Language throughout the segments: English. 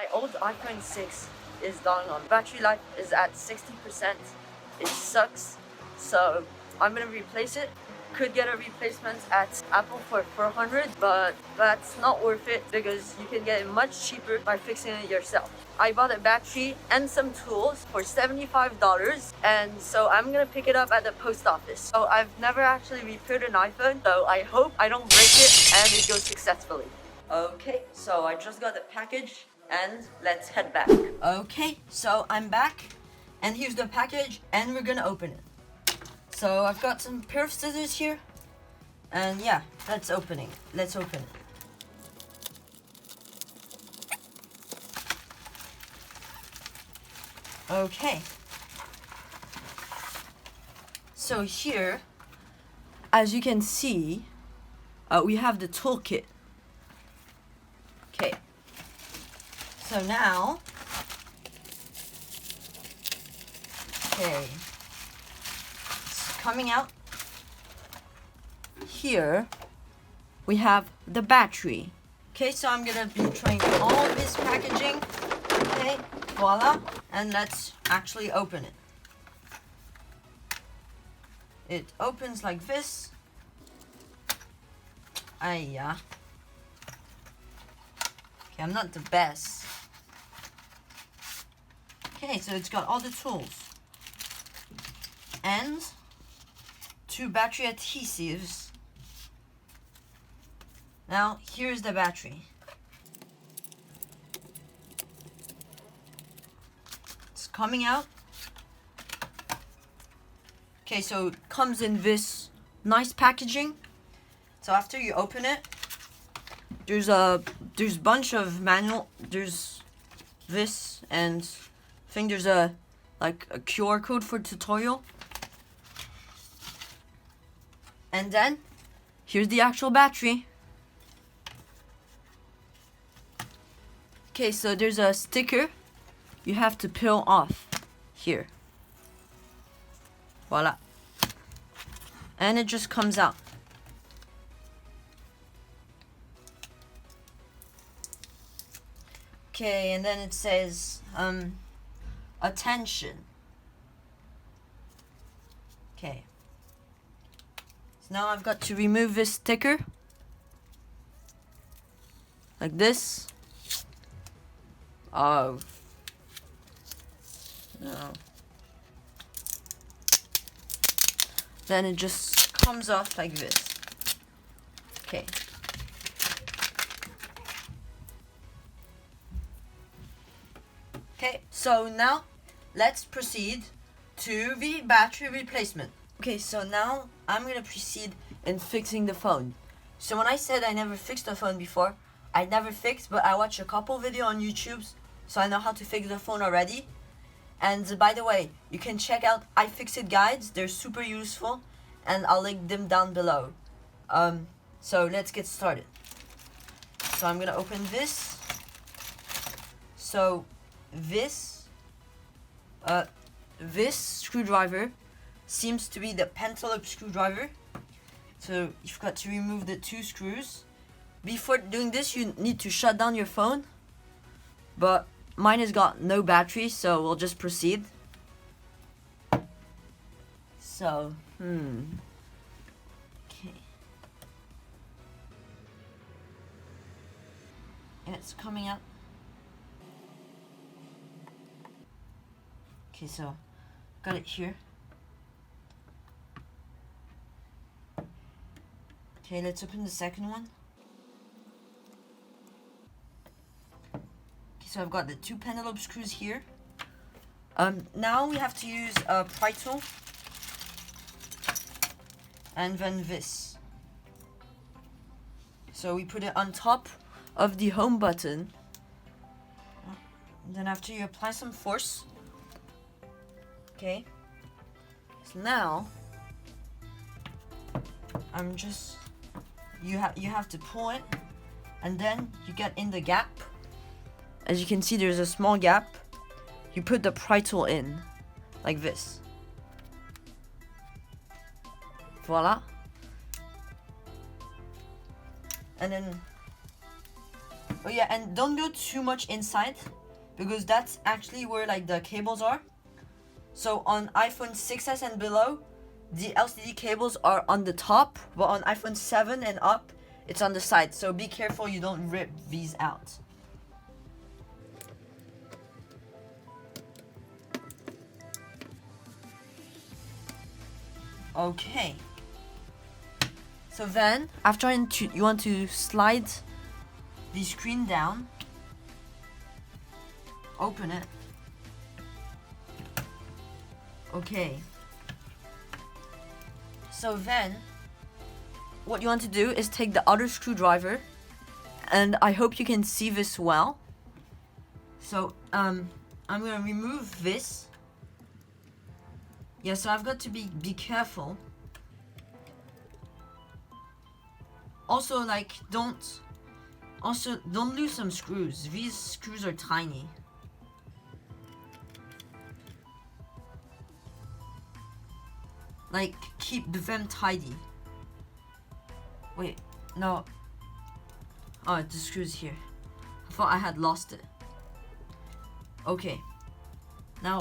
My old iPhone 6 is dying on. Battery life is at 60%. It sucks. So I'm gonna replace it. Could get a replacement at Apple for $400, but that's not worth it because you can get it much cheaper by fixing it yourself. I bought a battery and some tools for $75, and so I'm gonna pick it up at the post office. So I've never actually repaired an iPhone, so I hope I don't break it and it goes successfully. Okay, so I just got the package and let's head back. Okay, so I'm back and here's the package and we're gonna open it. So I've got some pair of scissors here and yeah, let's open it. Okay. So here, as you can see, we have the toolkit. Okay. So now, okay, it's coming out. Here, we have the battery. Okay, so I'm gonna be trying all this packaging. Okay, voila, and let's actually open it. It opens like this. Yeah. Okay, I'm not the best. Okay, so it's got all the tools. And 2 battery adhesives. Now, here's the battery. It's coming out. Okay, so it comes in this nice packaging. So after you open it, there's a bunch of manual. There's this, and I think there's a QR code for tutorial. And then here's the actual battery. Okay, so there's a sticker you have to peel off here. Voila. And it just comes out. Okay, and then it says, attention. Okay. So now I've got to remove this sticker. Like this. Oh. No. Then it just comes off like this. Okay. Okay, so now let's proceed to the battery replacement. Okay, so now I'm gonna proceed in fixing the phone. So when I said I never fixed a phone before, I never fixed, but I watched a couple videos on YouTube, so I know how to fix the phone already. And by the way, you can check out iFixit guides, they're super useful, and I'll link them down below. So let's get started. So I'm gonna open this. So this screwdriver seems to be the pentalobe screwdriver. So you've got to remove the 2 screws. Before doing this, you need to shut down your phone, but mine has got no battery, so we'll just proceed. So, okay. And it's coming out. Okay, so got it here. Okay, let's open the second one. Okay, so I've got the 2 pentalobe screws here. Now we have to use a pry tool. And then this. So we put it on top of the home button. And then after you apply some force. Okay. So now you have to pull it, and then you get in the gap. As you can see, there's a small gap. You put the pry tool in like this. Voila. And then Oh yeah, and don't go too much inside, because that's actually where like the cables are. So on iPhone 6s and below, the LCD cables are on the top, but on iPhone 7 and up, it's on the side. So be careful you don't rip these out. Okay. So then, after you want to slide the screen down, open it. Okay. So then, what you want to do is take the other screwdriver, and I hope you can see this well. So, I'm gonna remove this. Yeah, so I've got to be careful. Also, like, don't lose some screws. These screws are tiny. Like, keep them tidy. Wait, no. Oh, the screw's here. I thought I had lost it. Okay. Now,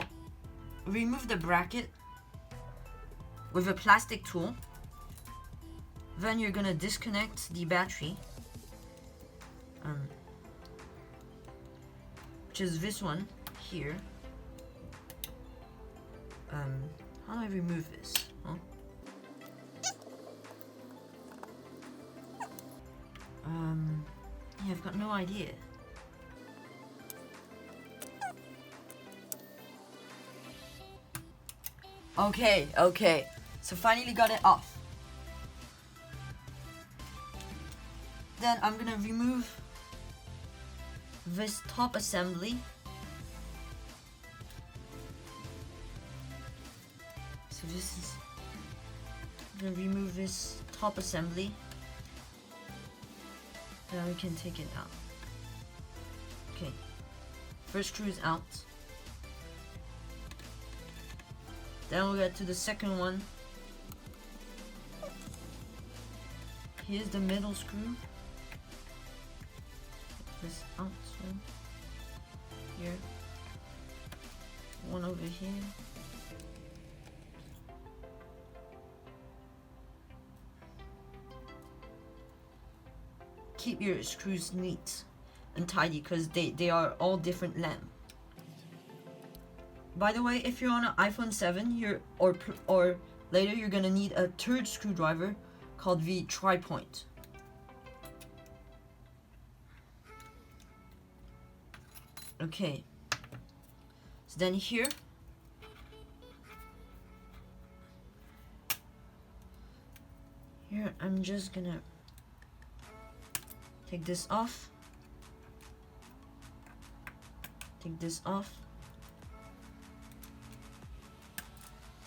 remove the bracket with a plastic tool. Then you're gonna disconnect the battery. Which is this one here. How do I remove this? Huh? Yeah, I've got no idea. Okay. So finally got it off. Then I'm gonna remove this top assembly. So this is, I'm gonna remove this top assembly. Then we can take it out. Okay, first screw is out. Then we'll get to the second one. Here's the middle screw. This out, so here. One over here. Keep your screws neat and tidy because they are all different length. By the way, if you're on an iPhone 7, or later, you're gonna need a third screwdriver called the tri-point. Okay. So then here, I'm just gonna take this off. Take this off.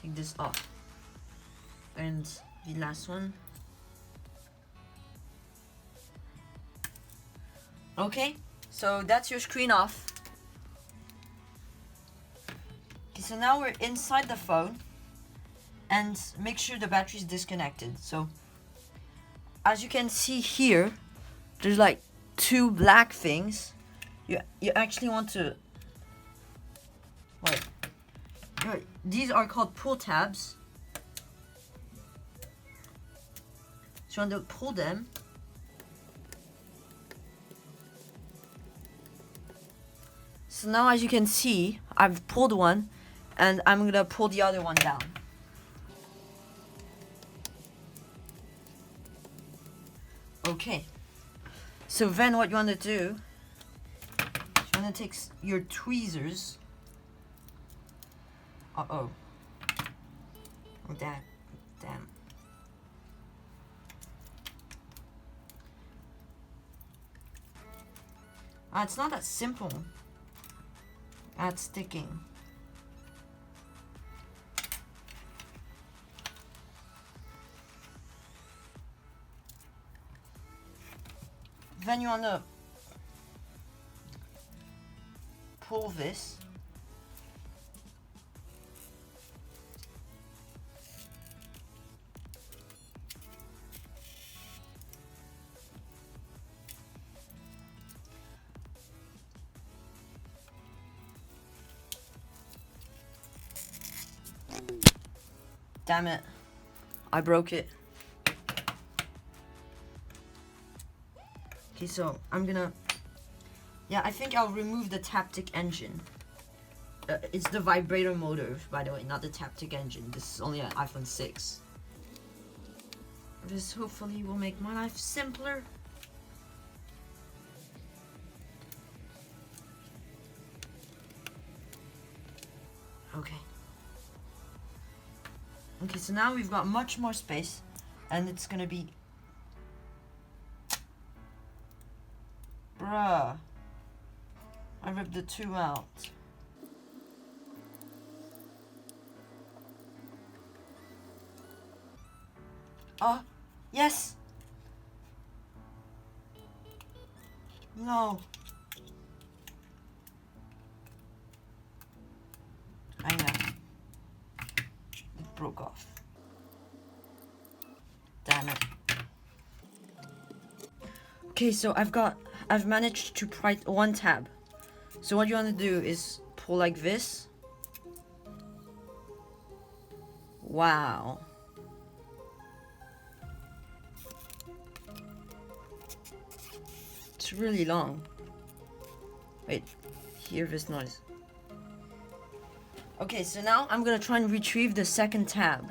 Take this off. And the last one. Okay, so that's your screen off. Okay, so now we're inside the phone, and make sure the battery is disconnected. So as you can see here, there's like two black things. You actually want to wait. These are called pull tabs. So you want to pull them. So now, as you can see, I've pulled one, and I'm gonna pull the other one down. Okay. So then what you want to do, you want to take your tweezers. Oh, damn. It's not that simple at sticking. Then you want to pull this. Damn it. I broke it. Okay, so I'm gonna... Yeah, I think I'll remove the Taptic engine. It's the vibrator motor, by the way, not the Taptic engine. This is only an iPhone 6. This hopefully will make my life simpler. Okay. Okay, so now we've got much more space, and it's gonna be... Bruh. I ripped the 2 out. Oh, yes! No. I know. It broke off. Damn it. Okay, so I've managed to pry one tab. So what you want to do is pull like this. Wow. It's really long. Wait, hear this noise. Okay, so now I'm gonna try and retrieve the second tab.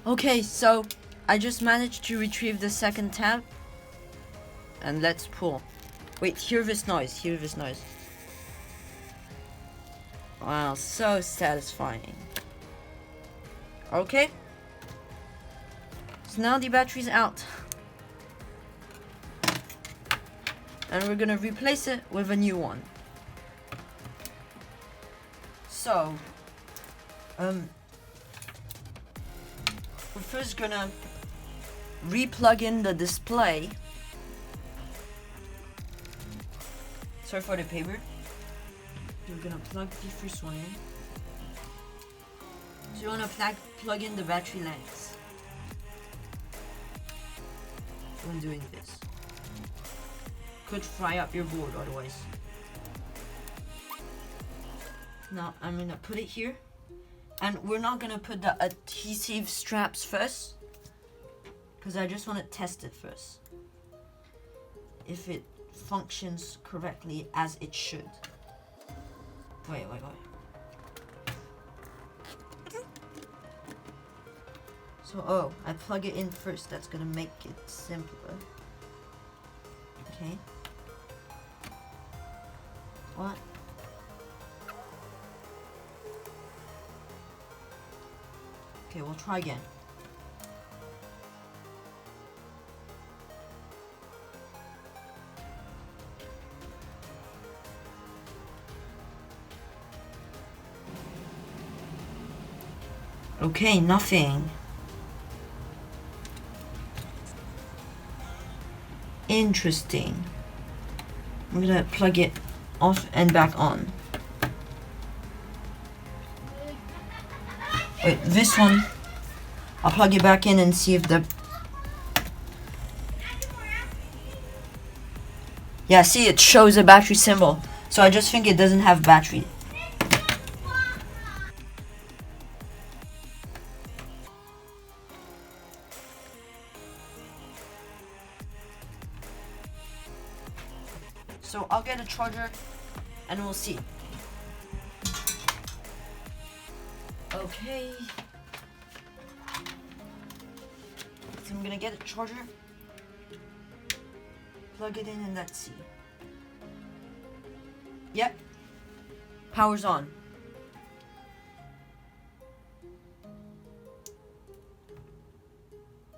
Okay, so I just managed to retrieve the second tab. And let's pull. Wait, hear this noise, hear this noise. Wow, so satisfying. Okay. So now the battery's out. And we're gonna replace it with a new one. So, we're first gonna re-plug in the display. Sorry for the paper. We're gonna plug the first one in. So you wanna plug in the battery lengths. When doing this. Could fry up your board otherwise. Now I'm gonna put it here. And we're not gonna put the adhesive straps first. Because I just wanna test it first. If it functions correctly as it should. Wait. So, I plug it in first. That's gonna make it simpler. Okay. What? Okay, we'll try again. Okay, nothing. Interesting. I'm gonna plug it off and back on. Wait, this one, I'll plug it back in and see if the... Yeah, see, it shows a battery symbol. So I just think it doesn't have battery. So I'll get a charger and we'll see. Okay. So I'm gonna get a charger, plug it in, and let's see. Yep. Power's on.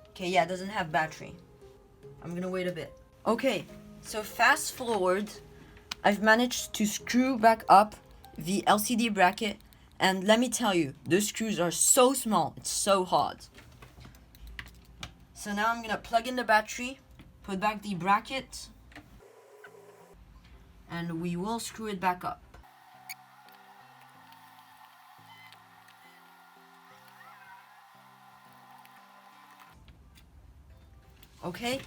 Okay, yeah, it doesn't have battery. I'm gonna wait a bit. Okay, so fast forward, I've managed to screw back up the LCD bracket, and let me tell you, the screws are so small, it's so hard. So now I'm gonna plug in the battery, put back the bracket, and we will screw it back up. Okay,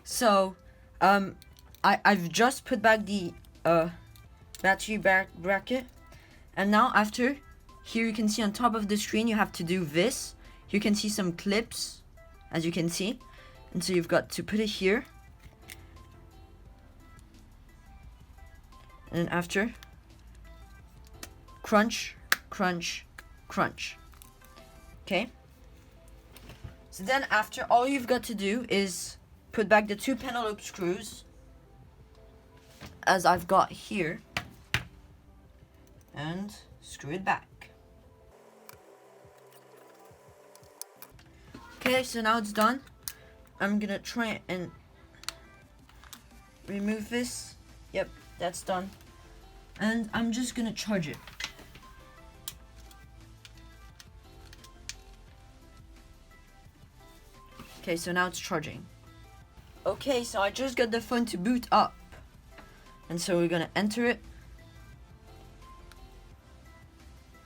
So, I've just put back the battery bracket, and now after, here you can see on top of the screen you have to do this. You can see some clips, as you can see, and so you've got to put it here, and then after, crunch, crunch, crunch. Okay. So then after, all you've got to do is put back the 2 penelope screws, as I've got here, and screw it back. Okay, so now it's done. I'm gonna try and remove this. Yep, that's done. And I'm just gonna charge it. Okay, so now it's charging. Okay, so I just got the phone to boot up. And so we're gonna enter it.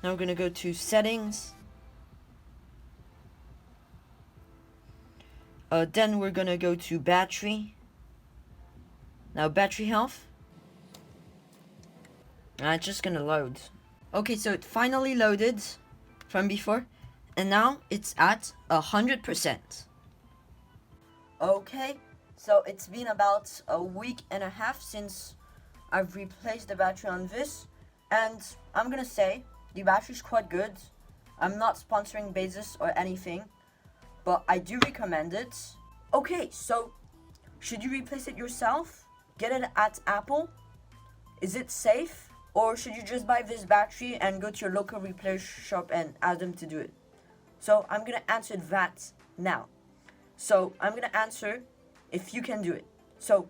Now we're gonna go to settings. Then we're gonna go to battery. Now battery health. And it's just gonna load. Okay, so it finally loaded from before. And now it's at 100%. Okay, so it's been about a week and a half since I've replaced the battery on this, and I'm gonna say the battery's quite good. I'm not sponsoring Bezos or anything, but I do recommend it. Okay, so should you replace it yourself? Get it at Apple? Is it safe? Or should you just buy this battery and go to your local repair shop and ask them to do it? So I'm gonna answer that now. So I'm gonna answer if you can do it. So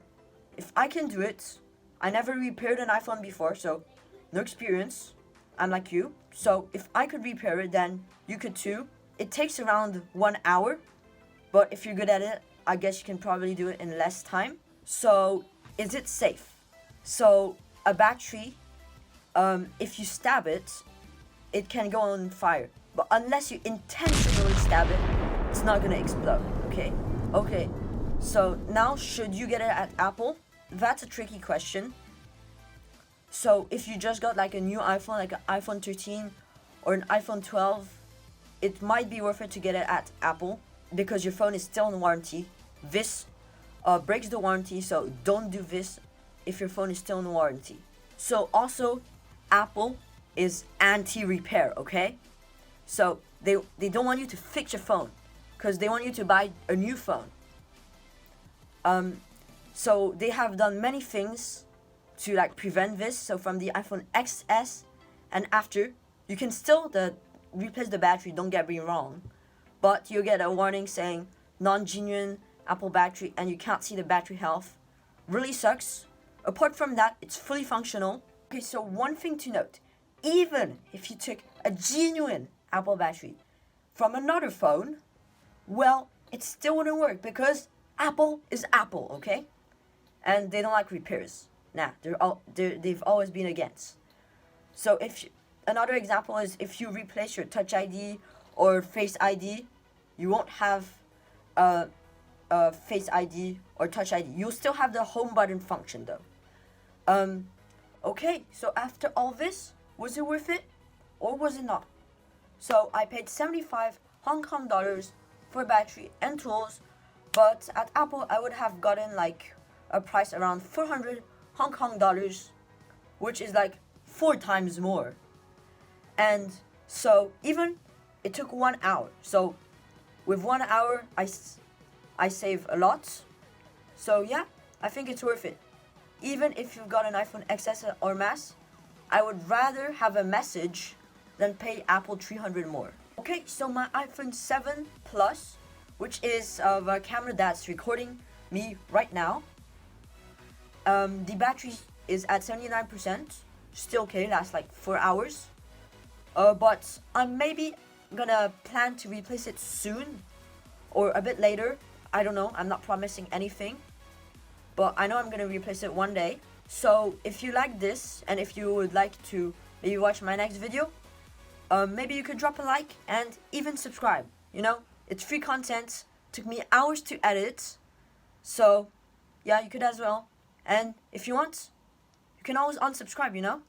if I can do it, I never repaired an iPhone before, so no experience. I'm like you. So if I could repair it, then you could too. It takes around 1 hour, but if you're good at it, I guess you can probably do it in less time. So is it safe? So a battery, if you stab it, it can go on fire. But unless you intentionally stab it, it's not gonna explode. Okay, so now should you get it at Apple? That's a tricky question. So if you just got like a new iPhone, like an iPhone 13 or an iPhone 12, it might be worth it to get it at Apple because your phone is still in warranty. This breaks the warranty, so don't do this if your phone is still in warranty. So also, Apple is anti-repair, okay? So they don't want you to fix your phone because they want you to buy a new phone. So they have done many things to like prevent this. So from the iPhone XS and after, you can still replace the battery, don't get me wrong, but you get a warning saying non-genuine Apple battery and you can't see the battery health. Really sucks. Apart from that, it's fully functional. Okay, so one thing to note, even if you took a genuine Apple battery from another phone, well, it still wouldn't work because Apple is Apple, okay? And they don't like repairs. Nah, they've always been against. So another example is if you replace your Touch ID or Face ID, you won't have Face ID or Touch ID. You'll still have the home button function though. Okay, so after all this, was it worth it or was it not? So I paid 75 Hong Kong dollars for battery and tools, but at Apple I would have gotten like a price around 400 Hong Kong dollars, which is like 4 times more. And so even it took 1 hour. So with 1 hour I save a lot. So yeah, I think it's worth it. Even if you've got an iPhone XS or Max, I would rather have a message than pay Apple 300 more. Okay, so my iPhone 7 Plus, which is the camera that's recording me right now, the battery is at 79%, still okay, lasts like 4 hours. But I'm maybe gonna plan to replace it soon or a bit later. I don't know, I'm not promising anything, but I know I'm gonna replace it one day. So if you like this and if you would like to maybe watch my next video, maybe you could drop a like and even subscribe. You know, it's free content, took me hours to edit, so Yeah, you could as well. And if you want, you can always unsubscribe, you know?